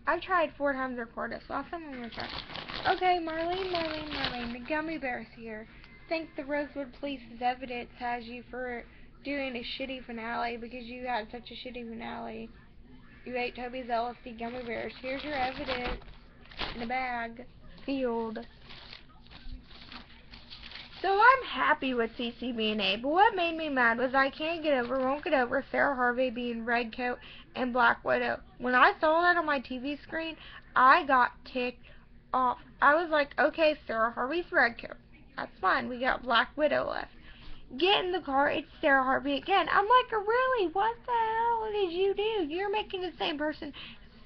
I've tried 4 times to record this. Last time I'm gonna try. Okay, Marlene, the gummy bear's here. Think the Rosewood Police's evidence has you for doing a shitty finale because you had such a shitty finale. You ate Toby's LSD gummy bears. Here's your evidence in a bag, sealed. So I'm happy with CC being A, but what made me mad was I won't get over Sarah Harvey being Redcoat and Black Widow. When I saw that on my TV screen, I got ticked off. I was like, okay, Sarah Harvey's Redcoat. That's fine. We got Black Widow left. Get in the car, it's Sarah Harvey again. I'm like, really? What the hell did you do? You're making the same person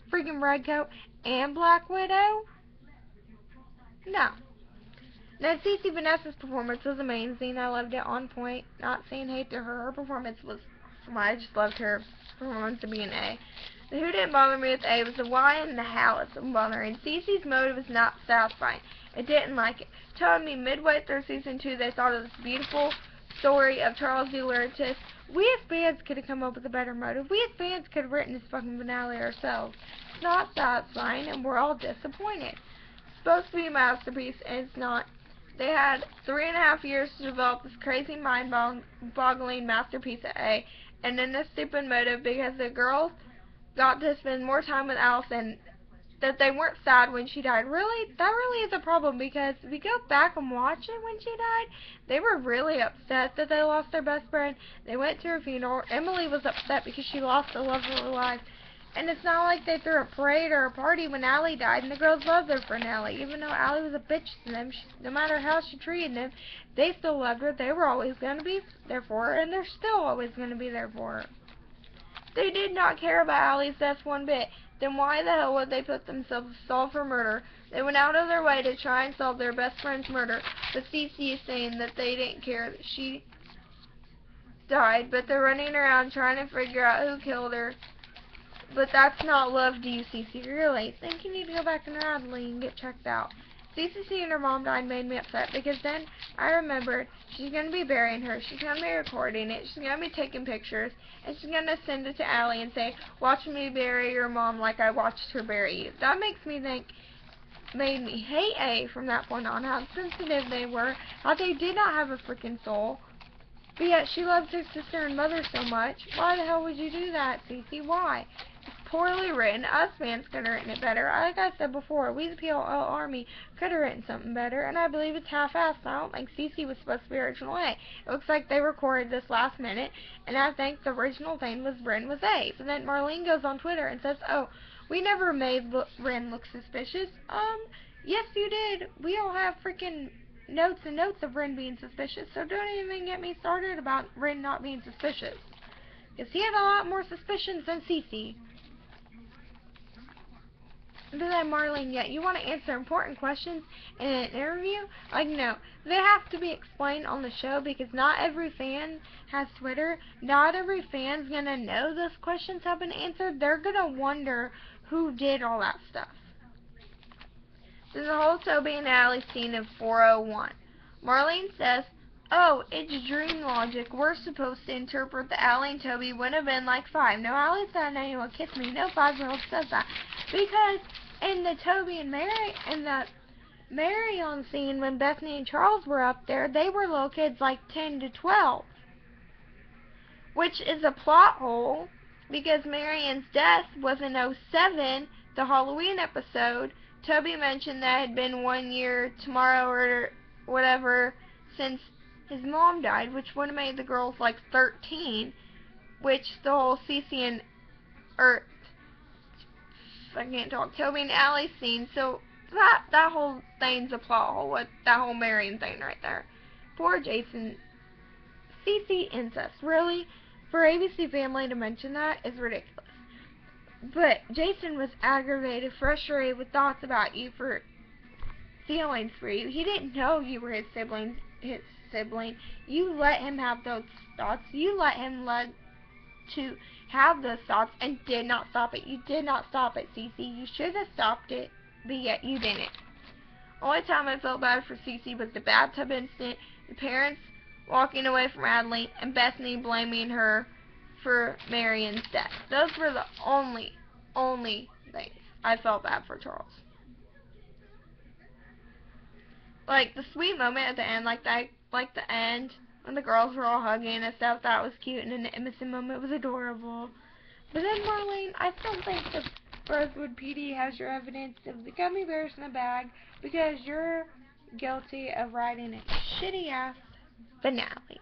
freaking Redcoat and Black Widow? No. Now, Cece Vanessa's performance was amazing. I loved it, on point. Not saying hate to her. Her performance was, I just loved her performance to be an A. The who didn't bother me with A was the why and the how it's bothering. Cece's motive was not satisfying. I didn't like it. Telling me midway through season 2 they thought of this beautiful story of Charles D. Luritis. We as fans could have come up with a better motive. We as fans could have written this fucking finale ourselves. It's not satisfying, and we're all disappointed. It's supposed to be a masterpiece, and it's not. They had 3.5 years to develop this crazy, mind-boggling masterpiece at A, and then this stupid motive because the girls got to spend more time with Allison, that they weren't sad when she died. Really? That really is a problem, because if you go back and watch it when she died, they were really upset that they lost their best friend. They went to her funeral. Emily was upset because she lost the love of her life. And it's not like they threw a parade or a party when Allie died, and the girls loved their friend Allie. Even though Allie was a bitch to them, no matter how she treated them, they still loved her. They were always going to be there for her, and they're still always going to be there for her. They did not care about Allie's death one bit. Then why the hell would they put themselves to solve her murder? They went out of their way to try and solve their best friend's murder, but Cece is saying that they didn't care that she died, but they're running around trying to figure out who killed her. But that's not love to you, Cece. Really? Think you need to go back in Radley and get checked out. Cece seeing her mom died made me upset, because then I remembered she's going to be burying her, she's going to be recording it, she's going to be taking pictures, and she's going to send it to Allie and say, watch me bury your mom like I watched her bury you. That makes me think, made me hate A from that point on, how sensitive they were, how they did not have a freaking soul. But yet she loves her sister and mother so much. Why the hell would you do that, Cece? Why? It's poorly written. Us fans could have written it better. Like I said before, we the PLL Army could have written something better, and I believe it's half-assed. I don't think Cece was supposed to be original A. It looks like they recorded this last minute, and I think the original thing was Ren was A. So then Marlene goes on Twitter and says, oh, we never made Ren look suspicious. Yes you did. We all have freaking notes and notes of Ren being suspicious, so don't even get me started about Ren not being suspicious. Because he had a lot more suspicions than Cece. But then Marlene, yet you want to answer important questions in an interview? Like, no. They have to be explained on the show, because not every fan has Twitter. Not every fan's going to know those questions have been answered. They're going to wonder who did all that stuff. There's a whole Toby and Allie scene of 401. Marlene says, oh, it's dream logic. We're supposed to interpret that Allie and Toby would have been like 5. No, Allie said anyone kiss me. No 5-year-old says that. Because in the Toby and Mary, in the Marion scene when Bethany and Charles were up there, they were little kids like 10 to 12. Which is a plot hole, because Marion's death was in 07, the Halloween episode. Toby mentioned that it had been 1 year tomorrow or whatever since his mom died, which would have made the girls like 13, which the whole Cece and I can't talk, Toby and Allie scene, so that whole thing's a plot hole with that whole Marion thing right there. Poor Jason. Cece incest, really? For ABC Family to mention that is ridiculous. But Jason was aggravated, frustrated with thoughts about you, for feelings for you. He didn't know you were his sibling. You let him have those thoughts. You let him to have those thoughts and did not stop it. You did not stop it, Cece. You should have stopped it, but yet you didn't. Only time I felt bad for Cece was the bathtub incident, the parents walking away from Adley, and Bethany blaming her for Marion's death. Those were the only things. I felt bad for Charles. Like, the sweet moment at the end, like the end, when the girls were all hugging and stuff, that was cute, and an innocent moment was adorable. But then, Marlene, I still think that Rosewood PD has your evidence of the gummy bears in the bag, because you're guilty of writing a shitty-ass finale.